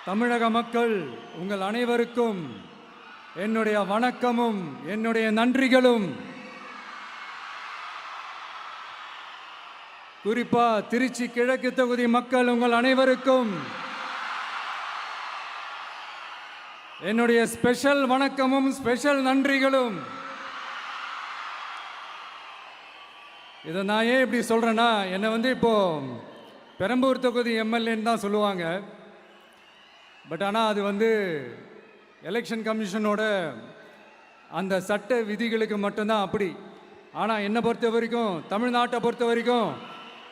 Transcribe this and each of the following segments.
தமிழக மக்கள் உங்கள் அனைவருக்கும் என்னுடைய வணக்கமும் என்னுடைய நன்றிகளும். குறிப்பா திருச்சி கிழக்கு தொகுதி மக்கள் உங்கள் அனைவருக்கும் என்னுடைய ஸ்பெஷல் வணக்கமும் ஸ்பெஷல் நன்றிகளும். இதை நான் ஏன் இப்படி சொல்றேன்னா, என்னை இப்போ பெரம்பூர் தொகுதி எம்எல்ஏன்னு தான் சொல்லுவாங்க. பட் ஆனால் அது எலெக்ஷன் கமிஷனோட அந்த சட்ட விதிகளுக்கு மட்டும்தான் அப்படி. ஆனால் என்னை பொறுத்த வரைக்கும், தமிழ்நாட்டை பொறுத்த வரைக்கும்,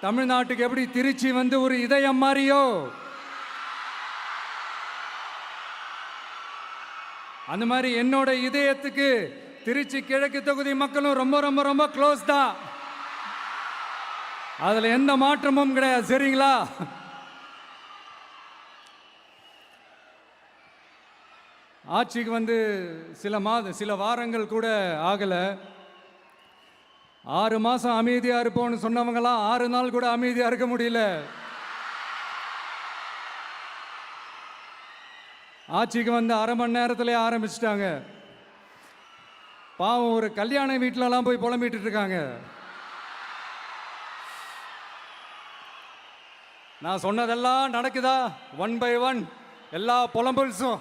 தமிழ்நாட்டுக்கு எப்படி திருச்சி ஒரு இதயம் மாதிரியோ, அந்த மாதிரி என்னோட இதயத்துக்கு திருச்சி கிழக்கு தொகுதி மக்களும் ரொம்ப ரொம்ப ரொம்ப க்ளோஸ் தான். அதில் எந்த மாற்றமும் கிடையாது. சரிங்களா? ஆட்சிக்கு சில வாரங்கள் கூட ஆகலை. 6 மாதம் அமைதியாக இருப்போம்னு சொன்னவங்களாம் 6 நாள் கூட அமைதியாக இருக்க முடியல. ஆட்சிக்கு அரை மணி நேரத்திலே ஆரம்பிச்சிட்டாங்க. பாவம், ஒரு கல்யாண வீட்டிலலாம் போய் புலம்பிட்டு இருக்காங்க. நான் சொன்னதெல்லாம் நடக்குதா? 1 by 1 எல்லா புலம்பல்ஸும்.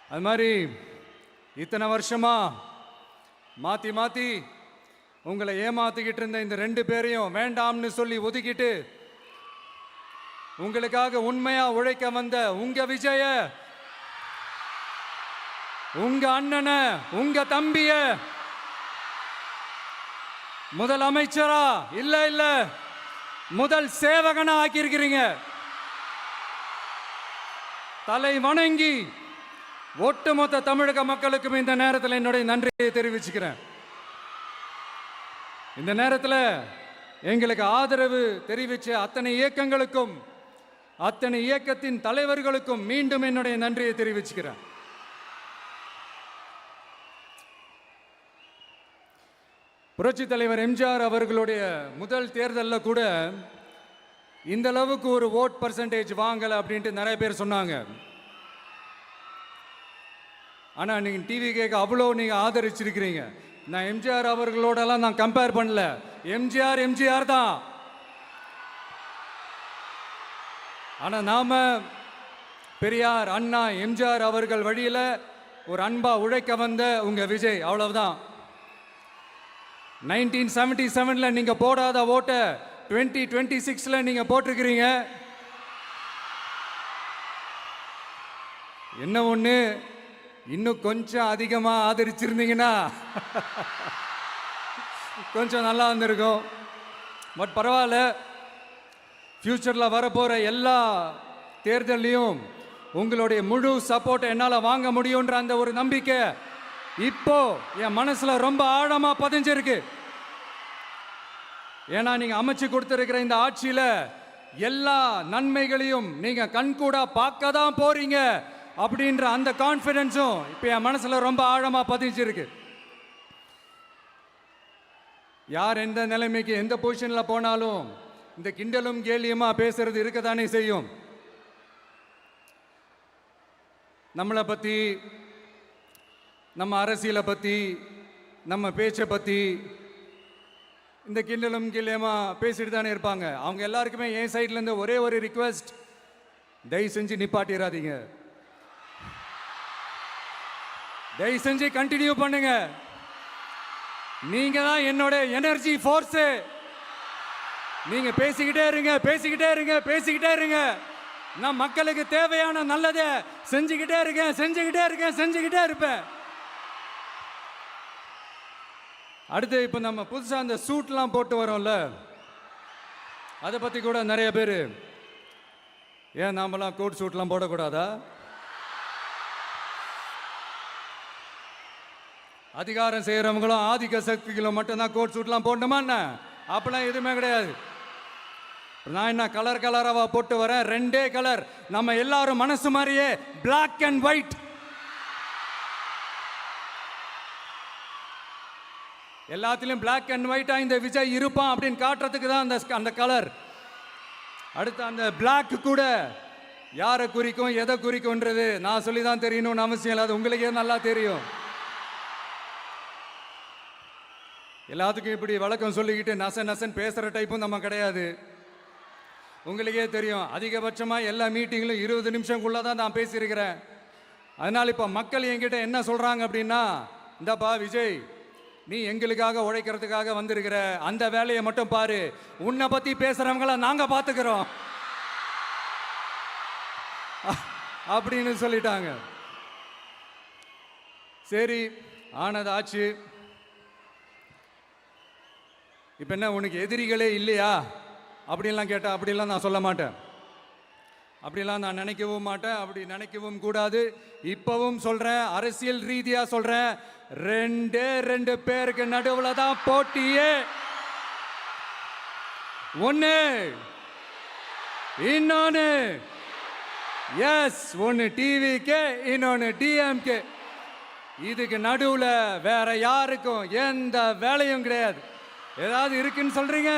அது மாதிரி இத்தனை வருஷமா மாற்றி மாற்றி உங்களை ஏமாத்திக்கிட்டு இருந்த இந்த 2 பேரையும் வேண்டாம்னு சொல்லி ஒதுக்கிட்டு உங்களுக்காக உண்மையா உழைக்க வந்த உங்க விஜய, உங்க அண்ணனை, உங்க தம்பிய முதல் அமைச்சரா இல்ல முதல் சேவகனா ஆக்கியிருக்கிறீங்க. தலை வணங்கி ஒட்டுமொத்த தமிழக மக்களுக்கும் இந்த நேரத்தில் என்னுடைய நன்றியை தெரிவிச்சுக்கிறேன். இந்த நேரத்தில் எங்களுக்கு ஆதரவு தெரிவித்த அத்தனை இயக்கங்களுக்கும், அத்தனை இயக்கத்தின் தலைவர்களுக்கும் மீண்டும் என்னுடைய நன்றியை தெரிவிச்சுக்கிறேன். புரட்சி தலைவர் எம்ஜிஆர் அவர்களுடைய முதல் தேர்தலில் கூட இந்த அளவுக்கு ஒரு ஓட் பர்சன்டேஜ் வாங்கலை அப்படின்ட்டு நிறைய பேர் சொன்னாங்க. ஆனால் நீங்கள் டிவி கேட்க அவ்வளோ நீங்கள் ஆதரிச்சிருக்கிறீங்க. நான் எம்ஜிஆர் அவர்களோடலாம் நான் கம்பேர் பண்ணல. எம்ஜிஆர் தான். ஆனால் நாம பெரியார், அண்ணா, எம்ஜிஆர் அவர்கள் வழியில் ஒரு அன்பா உழைக்க வந்த உங்க விஜய், அவ்வளவுதான். 1977 நீங்க போடாத ஓட்டை 2026 நீங்க போட்டிருக்கிறீங்க. என்ன ஒன்று, இன்னும் கொஞ்சம் அதிகமாக ஆதரிச்சிருந்தீங்கன்னா கொஞ்சம் நல்லா இருந்திருக்கும். பட் பரவாயில்ல, ஃப்யூச்சரில் வரப்போகிற எல்லா தேர்தலையும் உங்களுடைய முழு சப்போர்ட்டை என்னால் வாங்க முடியுன்ற அந்த ஒரு நம்பிக்கை இப்போ என் மனசில் ரொம்ப ஆழமாக பதிஞ்சிருக்கு. ஏன்னா நீங்கள் அமைச்சு கொடுத்துருக்கிற இந்த ஆட்சியில் எல்லா நன்மைகளையும் நீங்கள் கண்கூடா பார்க்க தான் போறீங்க அப்படின்ற அந்த கான்ஃபிடென்ஸும் இப்போ என் மனசில் ரொம்ப ஆழமாக பதிஞ்சிருக்கு. யார் எந்த நிலைமைக்கு எந்த பொசிஷனில் போனாலும் இந்த கிண்டலும் கேலியுமா பேசுறது இருக்கத்தானே செய்யும். நம்மளை பற்றி, நம்ம அரசியலை பற்றி, நம்ம பேச்சை பற்றி இந்த கிண்டலும் கேலியுமா பேசிட்டு தானே இருப்பாங்க. அவங்க எல்லாருக்குமே என் சைட்லேருந்து ஒரே ஒரு ரிக்வெஸ்ட், தயவு செஞ்சு நிப்பாட்டிடாதீங்க. தயவு செஞ்சு கண்டினியூ பண்ணுங்க. நீங்க தான் என்னோட எனர்ஜி ஃபோர்ஸ். நீங்க பேசிக்கிட்டே இருங்க. நான் மக்களுக்கு தேவையான நல்லதை செஞ்சுக்கிட்டே இருப்பேன். அடுத்து இப்போ நம்ம புதுசா அந்த சூட்லாம் போட்டு வரோம்ல, அதை பத்தி கூட நிறைய பேர், ஏன் நாமெல்லாம் கோட் சூட்லாம் போடக்கூடாதா? அதிகாரம் செய்யறவங்களும் ஆதிக்க சக்திகளும் மட்டும்தான் கோட் சூட்லாம் போடணுமா என்ன? அப்பெல்லாம் எதுவுமே கிடையாது. நான் என்ன கலராவா போட்டு வரேன்? 2 கலர். நம்ம எல்லாரும் மனசு மாதிரியே பிளாக் அண்ட் ஒயிட். எல்லாத்திலும் பிளாக் அண்ட் ஒயிட்டா இந்த விஜய் இருப்பான் அப்படின்னு காட்டுறதுக்கு தான் அந்த கலர். அடுத்து அந்த பிளாக் கூட யாரை குறிக்கும் எதை குறிக்கும்ன்றது நான் சொல்லி தான் தெரியணும்னு அவசியம் இல்லை, அது உங்களுக்கே நல்லா தெரியும். எல்லாத்துக்கும் இப்படி வழக்கம் சொல்லிக்கிட்டு நசன் பேசுகிற டைப்பும் நம்ம கிடையாது. உங்களுக்கே தெரியும், அதிகபட்சமாக எல்லா மீட்டிங்கிலும் 20 நிமிஷம்குள்ளே தான் நான் பேசியிருக்கிறேன். அதனால் இப்போ மக்கள் என்கிட்ட என்ன சொல்கிறாங்க அப்படின்னா, இந்தாப்பா விஜய், நீ எங்களுக்காக உழைக்கிறதுக்காக வந்திருக்கிற, அந்த வேலையை மட்டும் பாரு, உன்னை பற்றி பேசுகிறவங்கள நாங்கள் பார்த்துக்கிறோம் அப்படின்னு சொல்லிட்டாங்க. சரி, ஆனது ஆச்சு. இப்போ என்ன, உனக்கு எதிரிகளே இல்லையா அப்படின்லாம் கேட்டால் அப்படிலாம் நான் சொல்ல மாட்டேன், அப்படிலாம் நான் நினைக்கவும் மாட்டேன், அப்படி நினைக்கவும் கூடாது. இப்பவும் சொல்கிறேன், அரசியல் ரீதியாக சொல்கிறேன், 2 பேருக்கு நடுவில் தான் போட்டியே. ஒன்று, இன்னொன்று எஸ், ஒன்று டிவிக்கு, இன்னொன்று டிஎம்கே. இதுக்கு நடுவில் வேற யாருக்கும் எந்த வேலையும் கிடையாது. ஏதாவது இருக்குன்னு சொல்றீங்க?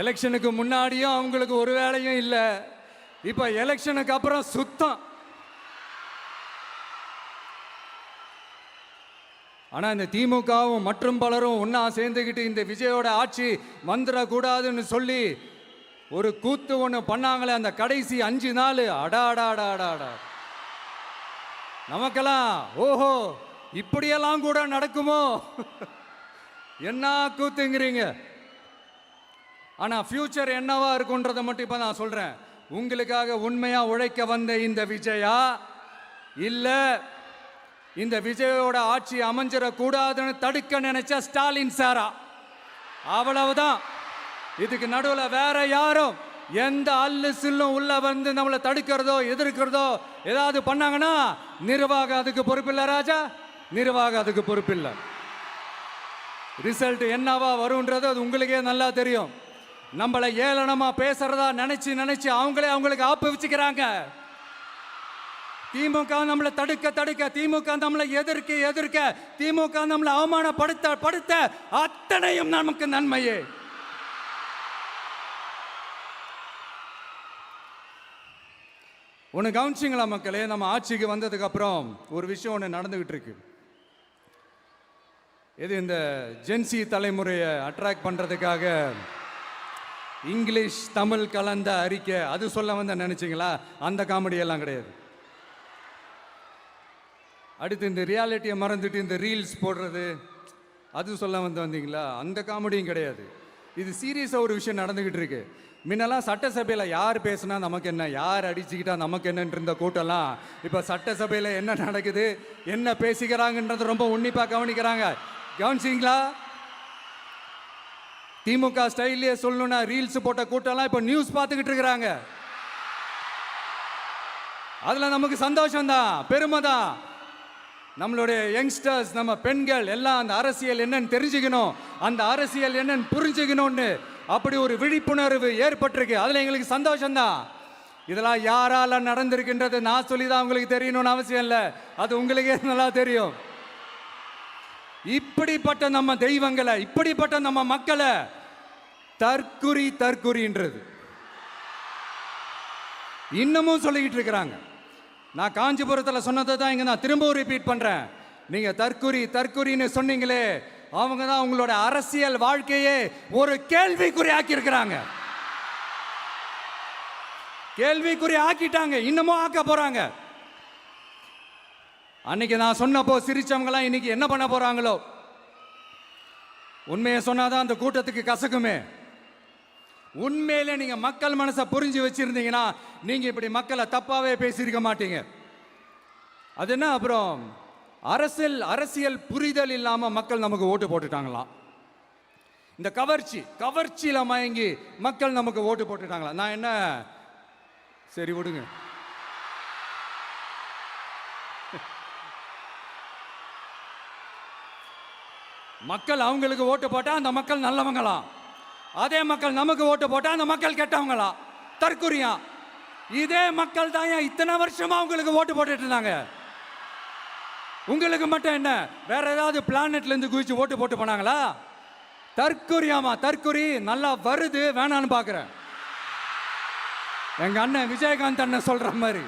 எலெக்ஷனுக்கு முன்னாடியும் அவங்களுக்கு ஒரு வேலையும் இல்லை, இப்போ எலெக்ஷனுக்கு அப்புறம் சுத்தம். ஆனால் இந்த திமுகவும் மற்றும் பலரும் ஒன்றா சேர்ந்துக்கிட்டு இந்த விஜயோட ஆட்சி வந்துடக்கூடாதுன்னு சொல்லி ஒரு கூத்து ஒன்று பண்ணாங்களே, அந்த கடைசி 5 நாள், அடாடாடாடாடா, நமக்கெல்லாம் ஓஹோ இப்படியெல்லாம் கூட நடக்குமோ என்ன கூத்துங்கிறீங்க. ஆனால் ஃபியூச்சர் என்னவா இருக்குன்றதை மட்டும் இப்போ நான் சொல்கிறேன். உங்களுக்காக உண்மையாக உழைக்க வந்த இந்த விஜயா, இல்லை இந்த விஜயோட ஆட்சி அமைஞ்சிடக்கூடாதுன்னு தடுக்க நினைச்ச ஸ்டாலின் சாரா, அவ்வளவுதான். இதுக்கு நடுவில் வேற யாரும் எந்த அல்லு சில்லும் உள்ள வந்து நம்மளை தடுக்கிறதோ எதிர்க்கிறதோ ஏதாவது பண்ணாங்கன்னா நிர்வாகம் அதுக்கு பொறுப்பில்லை ராஜா, நிர்வாகம் அதுக்கு பொறுப்பில்லை. ரிசல்ட் என்னவா வரும்ன்றது அது உங்களுக்கே நல்லா தெரியும். நம்மளை ஏளனமா பேசுறதா நினைச்சு அவங்களுக்கு ஆப்பு வச்சுக்கிறாங்க. திமுக நம்மளை தடுக்க, திமுக நம்மளை எதிர்க்க, திமுக நம்மளை அவமானப்படுத்த அத்தனையும் நமக்கு நன்மையே. ஒன்று கவனிச்சிங்களா மக்களே, நம்ம ஆட்சிக்கு வந்ததுக்கு அப்புறம் ஒரு விஷயம் ஒன்று நடந்துகிட்டு இருக்கு. இது இந்த ஜென்சி தலைமுறையை அட்ராக்ட் பண்றதுக்காக இங்கிலீஷ் தமிழ் கலந்த அறிக்கை, அது சொல்ல வந்த நினைச்சிங்களா? அந்த காமெடி எல்லாம் கிடையாது. அடுத்து இந்த ரியாலிட்டியை மறந்துட்டு இந்த ரீல்ஸ் போடுறது, அது சொல்ல வந்தீங்களா? அந்த காமெடியும் கிடையாது. இது சீரியஸாக ஒரு விஷயம் நடந்துகிட்டு இருக்கு. முன்னெல்லாம் சட்டசபையில் யார் பேசுனா நமக்கு என்ன, யார் அடிச்சுக்கிட்டா நமக்கு என்னன்னு இருந்த கூட்டம்லாம் இப்போ சட்டசபையில் என்ன நடக்குது, என்ன பேசிக்கிறாங்கன்றது ரொம்ப உன்னிப்பாக கவனிக்கிறாங்க. கவனிச்சிங்களா? திமுக ஸ்டைல்லே சொல்லணும்னா ரீல்ஸ் போட்ட கூட்டம்லாம் இப்போ நியூஸ் பார்த்துக்கிட்டு இருக்கிறாங்க. அதில் நமக்கு சந்தோஷம்தான், பெருமை தான். நம்மளுடைய யங்ஸ்டர்ஸ், நம்ம பெண்கள் எல்லாம் அந்த அரசியல் என்னன்னு தெரிஞ்சுக்கணும், அந்த அரசியல் என்னன்னு புரிஞ்சுக்கணும்னு அப்படி ஒரு விழிப்புணர்வு ஏற்பட்டிருக்கு. அதில் எங்களுக்கு சந்தோஷம்தான். இதெல்லாம் யாரால நடந்திருக்கின்றது நான் சொல்லி தான் உங்களுக்கு தெரியணும்னு அவசியம் இல்லை, அது உங்களுக்கே நல்லா தெரியும். இப்படிப்பட்ட நம்ம தெய்வங்களை, இப்படிப்பட்ட நம்ம மக்களை தற்குறின்றது இன்னமும் சொல்லிக்கிட்டு இருக்கிறாங்க. நான் காஞ்சிபுரத்தில் சொன்னதை தான் இங்கே நான் திரும்பவும் ரிப்பீட் பண்ணுறேன். நீங்கள் தற்குறின்னு சொன்னீங்களே, அவங்க தான் உங்களோட அரசியல் வாழ்க்கையே ஒரு கேள்விக்குறி ஆக்கி இருக்கிறாங்க. கேள்விக்குறி ஆக்கிட்டாங்க, இன்னமும் ஆக்க போறாங்க. அன்னைக்கு நான் சொன்னப்போ சிரிச்சவங்களாம் இன்னைக்கு என்ன பண்ண போறாங்களோ. உண்மையை சொன்னாதான் அந்த கூட்டத்துக்கு கசக்குமே. உண்மையிலே நீங்க மக்கள் மனசை புரிஞ்சு வச்சிருந்தீங்கன்னா நீங்க இப்படி மக்களை தப்பாவே பேசியிருக்க மாட்டீங்க. அது என்ன, அப்புறம் அரசியல் புரிதல் இல்லாம மக்கள் நமக்கு ஓட்டு போட்டுட்டாங்களாம். இந்த கவர்ச்சியில மயங்கி மக்கள் நமக்கு ஓட்டு போட்டுட்டாங்களா? நான் என்ன, சரி விடுங்க. மக்கள் அவங்களுக்கு ஓட்டு போட்டா அந்த மக்கள் நல்லவங்களாம், அதே மக்கள் நமக்கு ஓட்டு போட்டா அந்த மக்கள் கெட்டவங்களா, தற்குறியா. இதே மக்கள் தான் இத்தனை வருஷமா உங்களுக்கு ஓட்டு போட்டுட்டு இருந்தாங்க. உங்களுக்கு மட்டும் என்ன, வேற ஏதாவது பிளானட்ல இருந்து குதிச்சு ஓட்டு போட்டு போனாங்களா? தற்குறியாமா தற்குறி நல்லா வருது வேணான்னு பார்க்குறேன். எங்க அண்ணன் விஜயகாந்த் அண்ணன் சொல்ற மாதிரி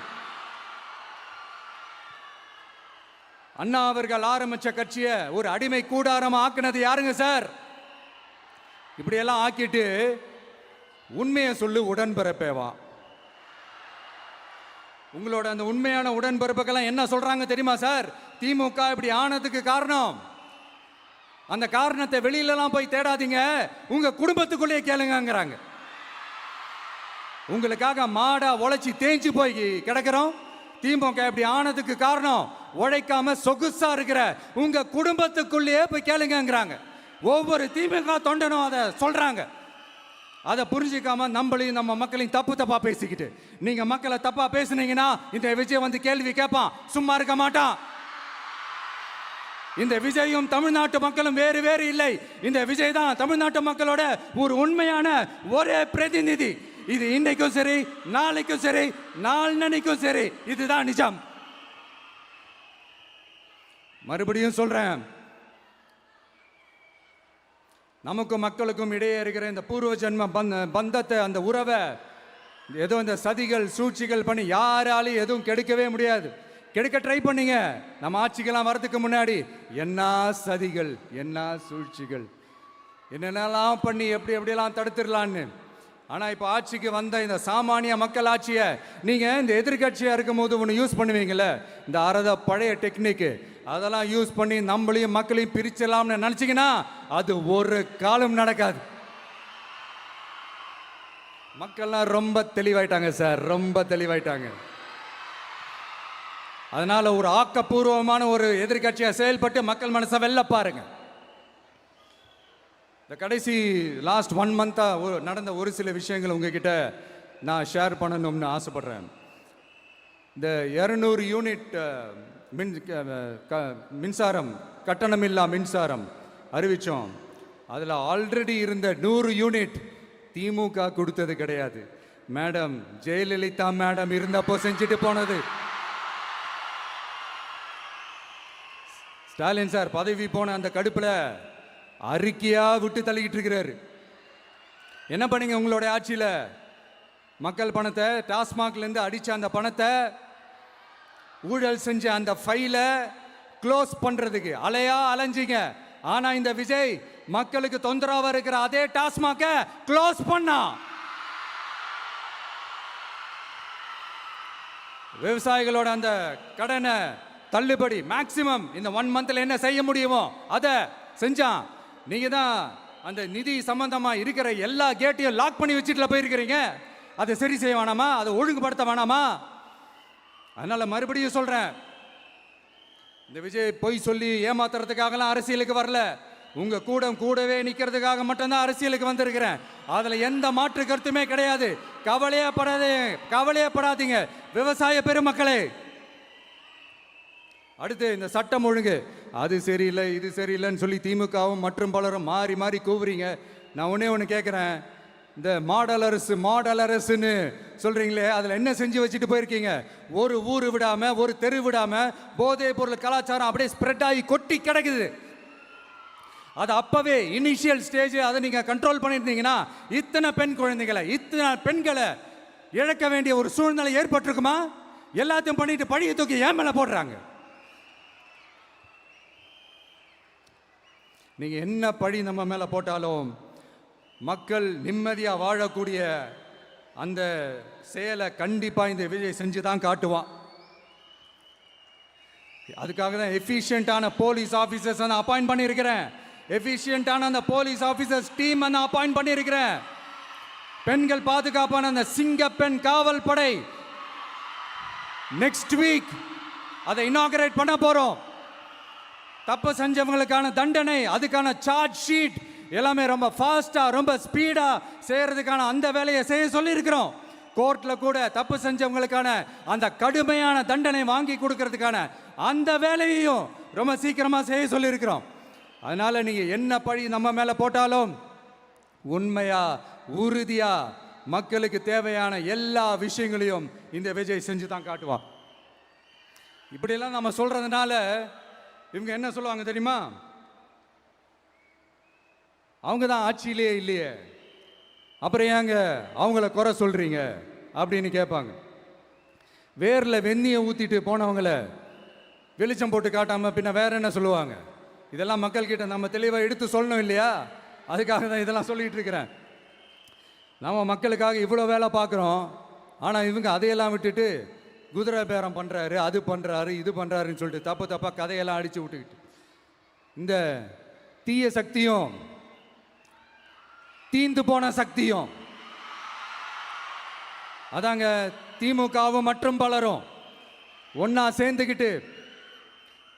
அண்ணா அவர்கள் ஆரம்பிச்ச கட்சியை ஒரு அடிமை கூடாரமா ஆக்குனது யாருங்க சார்? இப்படியெல்லாம் ஆக்கிட்டு உண்மையை சொல்லு உடன்பிறப்பேவா. உங்களோட அந்த உண்மையான உடன்பிறப்புக்கெல்லாம் என்ன சொல்றாங்க தெரியுமா சார்? திமுக இப்படி ஆனதுக்கு காரணம், அந்த காரணத்தை வெளியிலலாம் போய் தேடாதீங்க, உங்க குடும்பத்துக்குள்ளேயே கேளுங்கிறாங்க. உங்களுக்காக மாடா உழைச்சி தேஞ்சு போய் கிடக்கிறோம். திமுக இப்படி ஆனதுக்கு காரணம் உழைக்காம சொகுசா இருக்கிற உங்க குடும்பத்துக்குள்ளேயே போய் கேளுங்கிறாங்க. ஒவ்வொரு திமுக தொண்டனும் அதை சொல்றாங்க. அதை புரிஞ்சிக்காம நம்மளையும் நம்ம மக்களையும் தப்பா பேசிக்கிட்டு, நீங்க மக்களை தப்பா பேசுனீங்கன்னா இந்த விஜய் வந்து கேள்வி கேட்பான், சும்மா இருக்க மாட்டான். இந்த விஜயும் தமிழ்நாட்டு மக்களும் வேறு வேறு இல்லை. இந்த விஜய் தான் தமிழ்நாட்டு மக்களோட ஒரு உண்மையான ஒரே பிரதிநிதி. இது இன்னைக்கும் சரி, நாளைக்கும் சரி, நாளன்னைக்கும் சரி, இதுதான் நிஜம். மறுபடியும் சொல்றேன், நமக்கும் மக்களுக்கும் இடையே இருக்கிற இந்த பூர்வ ஜென்ம பந்தத்தை, அந்த உறவை ஏதோ இந்த சதிகள் சூழ்ச்சிகள் பண்ணி யாராலையும் எதுவும் கெடுக்கவே முடியாது. கெடுக்க ட்ரை பண்ணீங்க. நம்ம ஆட்சிக்கெல்லாம் வரதுக்கு முன்னாடி என்ன சதிகள், என்ன சூழ்ச்சிகள், என்னென்னலாம் பண்ணி எப்படியெல்லாம் தடுத்துடலான்னு. ஆனால் இப்போ ஆட்சிக்கு வந்த இந்த சாமானிய மக்கள் ஆட்சியை நீங்கள் இந்த எதிர்கட்சியாக இருக்கும் போது ஒன்று யூஸ் பண்ணுவீங்கள்ல, இந்த பழைய டெக்னிக்கு, அதெல்லாம் யூஸ் பண்ணி நம்மளையும் மக்களையும் பிரிச்சலாம்னு நினச்சிங்கன்னா அது ஒரு காலம் நடக்காது. மக்கள்லாம் ரொம்ப தெளிவாயிட்டாங்க சார், ரொம்ப தெளிவாயிட்டாங்க. அதனால ஒரு ஆக்கப்பூர்வமான ஒரு எதிர்கட்சியாக செயல்பட்டு மக்கள் மனசை வெல்ல பாருங்க. இந்த கடைசி லாஸ்ட் 1 மந்த்தாக நடந்த ஒரு சில விஷயங்கள் உங்ககிட்ட நான் ஷேர் பண்ணணும்னு ஆசைப்படுறேன். இந்த 200 யூனிட் மின்சாரம், கட்டணமில்லா மின்சாரம் அறிவித்தோம். அதில் ஆல்ரெடி இருந்த 100 யூனிட் திமுக கொடுத்தது கிடையாது. மேடம் ஜெயலலிதா மேடம் இருந்தப்போ செஞ்சுட்டு போனது. ஸ்டாலின் சார் பதவி போன அந்த கடுப்பில் அறிக்கையா விட்டு தள்ளிக்கிட்டு இருக்கிறாரு. என்ன பண்ணீங்க உங்களுடைய ஆட்சியில்? மக்கள் பணத்தை, டாஸ்மாக்லேருந்து அடித்த அந்த பணத்தை, ஊழல் செஞ்ச அந்த ஃபைலை க்ளோஸ் பண்ணுறதுக்கு அலையா அலைஞ்சிங்க. ஆனால் இந்த விஜய் மக்களுக்கு தொந்தரவாக இருக்கிற அதே டாஸ்மாகை க்ளோஸ் பண்ணா. விவசாயிகளோட அந்த கடனை தள்ளுபடி மேக்சிமம் இந்த 1 மந்த்ல என்ன செய்ய முடியுமோ அதை செஞ்சான். நீங்க தான் அந்த நிதி சம்பந்தமா இருக்கிற எல்லா கேட்டையும் லாக் பண்ணி வச்சுட்டு போயிருக்கிறீங்க. அதை சரி செய்ய வேணாமா? அதை ஒழுங்குபடுத்த வேணாமா? அதனால மறுபடியும் சொல்றேன், இந்த விஜய் பொய் சொல்லி ஏமாத்துறதுக்காகலாம் அரசியலுக்கு வரல. உங்க கூடவே நிக்கிறதுக்காக மட்டும்தான் அரசியலுக்கு வந்திருக்கிறேன். அதுல எந்த மாற்று கருத்துமே கிடையாது. கவலையப்படாதீங்க விவசாய பெருமக்களே. அடுத்து இந்த சட்டம் ஒழுங்கு, அது சரியில்லை இது சரியில்லைன்னு சொல்லி திமுகவும் மற்றும் பலரும் மாறி மாறி கூவுறீங்க. நான் ஒன்று கேட்குறேன், இந்த மாடல் அரசுன்னு சொல்கிறீங்களே, அதில் என்ன செஞ்சு வச்சுட்டு போயிருக்கீங்க? ஒரு ஊர் விடாமல், ஒரு தெரு விடாமல் போதைப் பொருள் கலாச்சாரம் அப்படியே ஸ்ப்ரெட் ஆகி கொட்டி கிடக்குது. அது அப்போவே இனிஷியல் ஸ்டேஜ் அதை நீங்கள் கண்ட்ரோல் பண்ணியிருந்தீங்கன்னா இத்தனை பெண்களை இழக்க வேண்டிய ஒரு சூழ்நிலை ஏற்பட்டிருக்குமா? எல்லாத்தையும் பண்ணிட்டு பழியை தூக்கி ஏன் மேலே போடுறாங்க. நீங்கள் என்ன பழி நம்ம மேலே போட்டாலும் மக்கள் நிம்மதியாக வாழக்கூடிய அந்த செயலை கண்டிப்பாக இந்த விஜய் செஞ்சு தான் காட்டுவான். அதுக்காக தான் எஃபிஷியண்டான போலீஸ் ஆஃபீஸர்ஸ் நான் அப்பாயிண்ட் பண்ணியிருக்கிறேன். எஃபிஷியண்டான அந்த போலீஸ் ஆஃபீஸர்ஸ் டீம் நான் அப்பாயிண்ட் பண்ணியிருக்கிறேன். பெண்கள் பாதுகாப்பான அந்த சிங்கப்பெண் காவல் படை நெக்ஸ்ட் வீக் அதை இனாகரேட் பண்ண போகிறோம். தப்பு செஞ்சவங்களுக்கான தண்டனை, அதுக்கான சார்ஜ் ஷீட் எல்லாமே ரொம்ப ஃபாஸ்ட்டாக ரொம்ப ஸ்பீடாக செய்கிறதுக்கான அந்த வேலையை செய்ய சொல்லியிருக்கிறோம். கோர்ட்டில் கூட தப்பு செஞ்சவங்களுக்கான அந்த கடுமையான தண்டனை வாங்கி கொடுக்கறதுக்கான அந்த வேலையையும் ரொம்ப சீக்கிரமாக செய்ய சொல்லியிருக்கிறோம். அதனால் நீங்கள் என்ன பழி நம்ம மேலே போட்டாலும் உண்மையாக உறுதியாக மக்களுக்கு தேவையான எல்லா விஷயங்களையும் இந்த விஜய் செஞ்சு தான் காட்டுவான். இப்படியெல்லாம் நம்ம சொல்கிறதுனால இவங்க என்ன சொல்லுவாங்க தெரியுமா? அவங்க தான் ஆட்சியிலே இல்லையே, அப்புறம் ஏங்க அவங்கள குறை சொல்றீங்க அப்படின்னு கேட்பாங்க. வேரில் வெந்நியை ஊற்றிட்டு போனவங்கள வெளிச்சம் போட்டு காட்டாமல் பின்ன வேற என்ன சொல்லுவாங்க? இதெல்லாம் மக்கள்கிட்ட நம்ம தெளிவாக எடுத்து சொல்லணும் இல்லையா? அதுக்காக தான் இதெல்லாம் சொல்லிகிட்டு இருக்கிறேன். நம்ம மக்களுக்காக இவ்வளோ வேலை பார்க்குறோம், ஆனால் இவங்க அதையெல்லாம் விட்டுட்டு குதிரை பேரம் பண்ணுறாரு, அது பண்ணுறாரு, இது பண்ணுறாருன்னு சொல்லிட்டு தப்பாக கதையெல்லாம் அடித்து விட்டுக்கிட்டு இந்த தீய சக்தியும் தீந்து போன சக்தியும் அதாங்க திமுகவும் மற்றும் பலரும் ஒன்னா சேர்ந்துக்கிட்டு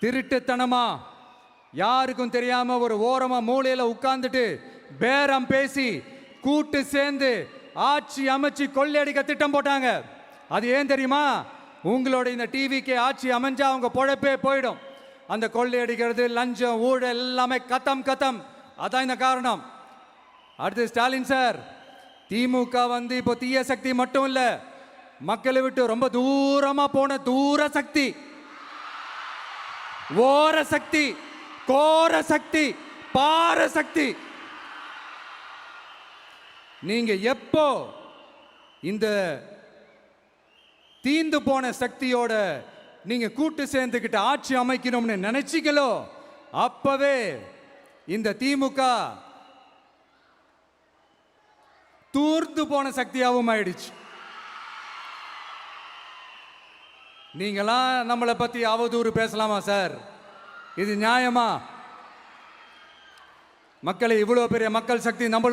திருட்டுத்தனமா யாருக்கும் தெரியாம ஒரு ஓரமா மூலையில உட்கார்ந்துட்டு பேரம் பேசி கூட்டு சேர்ந்து ஆட்சி அமைச்சு கொள்ளையடிக்க திட்டம் போட்டாங்க. அது ஏன் தெரியுமா? உங்களோட இந்த டிவிக்கு ஆட்சி அமைஞ்சா அவங்க பொழப்பே போயிடும். அந்த கொள்ளையடிக்கிறது, லஞ்சம், ஊழல் எல்லாமே கத்தம் கத்தம். அதான் இந்த காரணம். அடுத்து ஸ்டாலின் சார், திமுக வந்து இப்போ தீய சக்தி மட்டும் இல்ல, மக்களை விட்டு ரொம்ப தூரமா போன தூர சக்தி, ஓர சக்தி, கோர சக்தி, பார சக்தி. நீங்க எப்போ இந்த தீந்து போன சக்தியோட நீங்க கூட்டு சேர்ந்துக்கிட்டு ஆட்சி அமைக்கணும்னு நினைச்சீங்களோ, அப்பவே இந்த திமுக தூர்ந்து போன சக்தியாகவும் ஆயிடுச்சு. நீங்களாம் நம்மளை பத்தி அவதூறு பேசலாமா சார்? இது நியாயமா? மக்களை இவ்வளவு பெரிய மக்கள் சக்தி நம்ம